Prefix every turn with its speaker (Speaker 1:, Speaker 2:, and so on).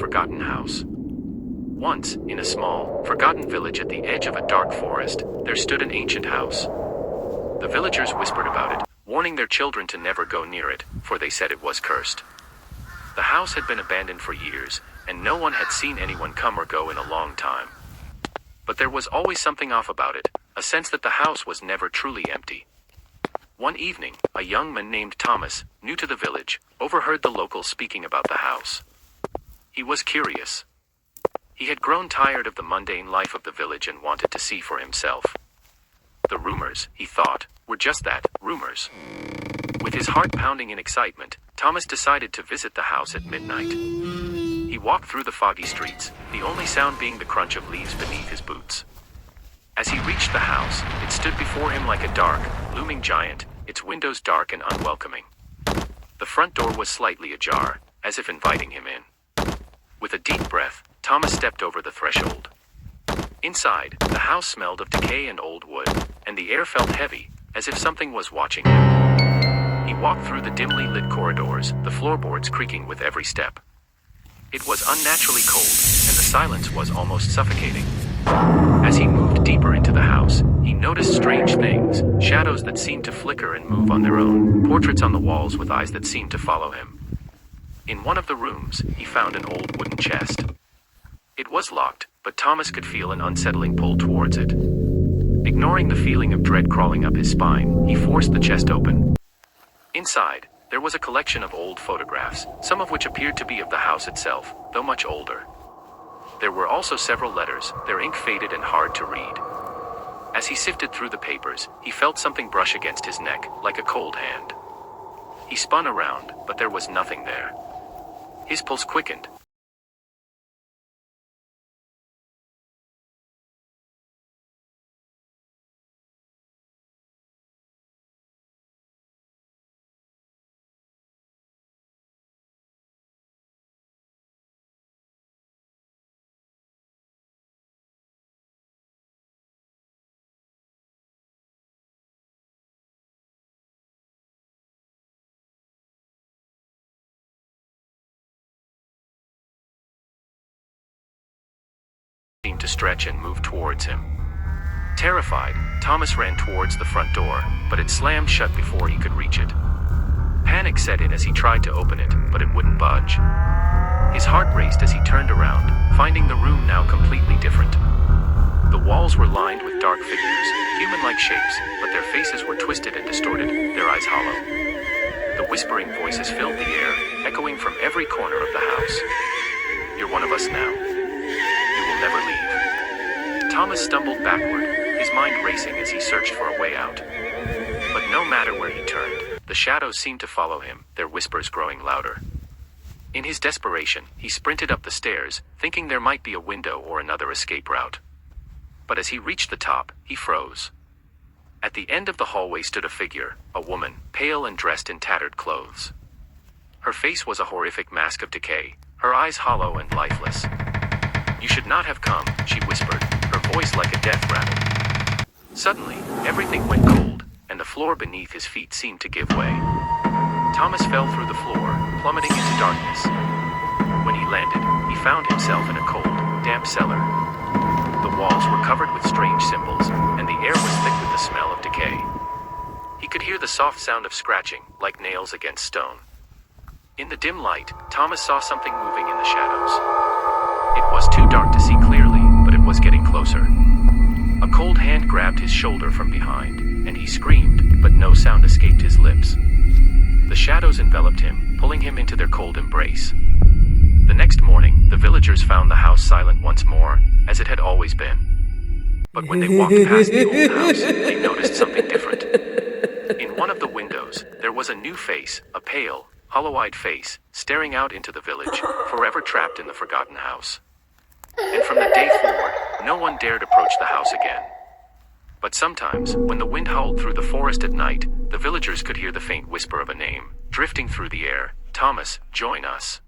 Speaker 1: forgotten house. Once, in a small, forgotten village at the edge of a dark forest, there stood an ancient house. The villagers whispered about it, warning their children to never go near it, for they said it was cursed. The house had been abandoned for years, and no one had seen anyone come or go in a long time. But there was always something off about it, a sense that the house was never truly empty. One evening, a young man named Thomas, new to the village, overheard the locals speaking about the house. He was curious. He had grown tired of the mundane life of the village and wanted to see for himself. The rumors, he thought, were just that, rumors. With his heart pounding in excitement, Thomas decided to visit the house at midnight. He walked through the foggy streets, the only sound being the crunch of leaves beneath his boots. As he reached the house, it stood before him like a dark, looming giant, its windows dark and unwelcoming. The front door was slightly ajar, as if inviting him in. With a deep breath, Thomas stepped over the threshold. Inside, the house smelled of decay and old wood, and the air felt heavy, as if something was watching him. He walked through the dimly lit corridors, the floorboards creaking with every step. It was unnaturally cold, and the silence was almost suffocating. As he moved deeper into the house, he noticed strange things, shadows that seemed to flicker and move on their own, portraits on the walls with eyes that seemed to follow him. In one of the rooms, he found an old wooden chest. It was locked, but Thomas could feel an unsettling pull towards it. Ignoring the feeling of dread crawling up his spine, he forced the chest open. Inside, there was a collection of old photographs, some of which appeared to be of the house itself, though much older. There were also several letters, their ink faded and hard to read. As he sifted through the papers, he felt something brush against his neck, like a cold hand. He spun around, but there was nothing there. His pulse quickened. Seemed to stretch and move towards him. Terrified, Thomas ran towards the front door, but it slammed shut before he could reach it. Panic set in as he tried to open it, but it wouldn't budge. His heart raced as he turned around, finding the room now completely different. The walls were lined with dark figures, human-like shapes, but their faces were twisted and distorted, their eyes hollow. The whispering voices filled the air, echoing from every corner of the house. "You're one of us now. You will never leave." Thomas stumbled backward, his mind racing as he searched for a way out. But no matter where he turned, the shadows seemed to follow him, their whispers growing louder. In his desperation, he sprinted up the stairs, thinking there might be a window or another escape route. But as he reached the top, he froze. At the end of the hallway stood a figure, a woman, pale and dressed in tattered clothes. Her face was a horrific mask of decay, her eyes hollow and lifeless. "You should not have come," she whispered, her voice like a death rattle. Suddenly, everything went cold, and the floor beneath his feet seemed to give way. Thomas fell through the floor, plummeting into darkness. When he landed, he found himself in a cold, damp cellar. The walls were covered with strange symbols, and the air was thick with the smell of decay. He could hear the soft sound of scratching, like nails against stone. In the dim light, Thomas saw something moving in the shadows. It was too dark to see clearly, but it was getting closer. A cold hand grabbed his shoulder from behind, and he screamed, but no sound escaped his lips. The shadows enveloped him, pulling him into their cold embrace. The next morning, the villagers found the house silent once more, as it had always been. But when they walked past the old house, they noticed something different. In one of the windows, there was a new face, a pale, hollow-eyed face, staring out into the village, forever trapped in the forgotten house. And from that day forward, no one dared approach the house again. But sometimes, when the wind howled through the forest at night, the villagers could hear the faint whisper of a name, drifting through the air. "Thomas, join us."